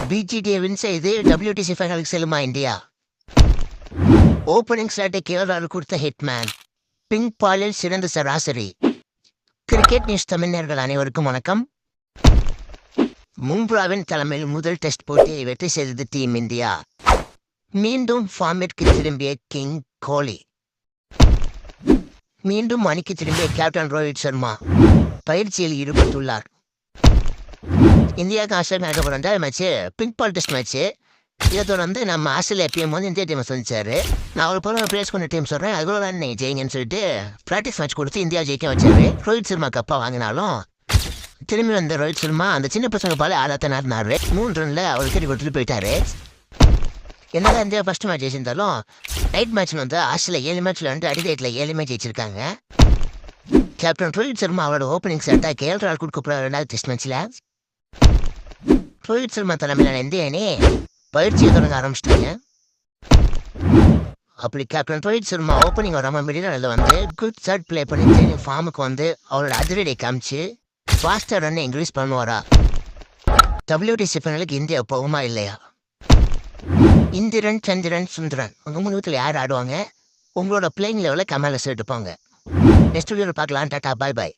பிஜிடியை win செய்து WTC ஃபைனலுக்கு செல்லுமா India? Opening ஸ்லாட்டை கேரளாவில் கொடுத்த ஹிட்மேன். பிங்க் பாலில் சிறந்த சராசரி. கிரிக்கெட் நியூஸ் தமிழர்கள் அனைவருக்கும் வணக்கம். மும்ராவின் தலைமையில் முதல் டெஸ்ட் போட்டியை வெற்றி செய்தது டீம் இந்தியா. மீண்டும் ஃபார்மேட்க்கு திரும்பிய கிங் கோலி. மீண்டும் அணிக்கு திரும்பிய கேப்டன் ரோஹித் சர்மா பயிற்சியில் ஈடுபட்டுள்ளார். இந்தியாவுக்கு ஆஸ்திரேலியா நடந்த match pink ball test match. இதை தொடர்ந்து நம்ம ஆஸ்திரேலியா எப்பயும் போது இந்தியா டீமை சொல்லிச்சாரு. நான் ஒரு போல பிளேஸ் கொண்ட டீம் சொல்கிறேன், அதுக்குள்ள தான் நீங்கள் ஜெயிங்கன்னு சொல்லிட்டு ப்ராக்டிஸ் மேட்ச் கொடுத்து இந்தியா ஜெயிக்க வச்சாரு. ரோஹித் சர்மா கப்பா வாங்கினாலும் திரும்பி வந்த ரோஹித் சர்மா அந்த சின்ன பசங்க பால ஆடாத்த நடந்தாரு. 3 ரன்ல அவர் கட்டி கொடுத்துட்டு போயிட்டாரு. என்னதான் இந்தியா ஃபர்ஸ்ட் மேட்ச் ஜெயிச்சிருந்தாலும் நைட் மேட்ச்ல வந்து ஆஸ்திரேலியா 7 மேட்ச்ல வந்து அடிடேட்டில் 7 மேட்ச் ஜெயிச்சிருக்காங்க. கேப்டன் ரோஹித் சர்மா அவரோட ஓப்பனிங் ஸ்டார்ட்டாக கேஎல் கொடுக்க போகிற 2வது டெஸ்ட் மேட்ச்சில் ரோஹித் சர்மா தலைமையிலான இந்திய அணி பயிற்சியை தொடங்க ஆரம்பிச்சிட்டாங்க. அப்படி கேப்டன் ரோஹித் சர்மா ஓப்பனிங் வராமல் மிடில் வந்து குட் ஷாட் பிளே பண்ணி ஃபார்முக்கு வந்து அவரோட அதிரடியை காமிச்சு ஃபாஸ்டர் ரன் இன்க்ரீஸ் பண்ணுவாரா? WTC ஃபைனலுக்கு இந்தியா போகுமா இல்லையா? இந்திரன், சந்திரன், சுந்தரன் உங்கள் முகத்தில் யார் ஆடுவாங்க? உங்களோட பிளேயிங் லெவலில் கமலை எடுப்பாங்க. நெக்ஸ்ட் வீடியோவில் பார்க்கலாம். டாட்டா, பாய் பாய்.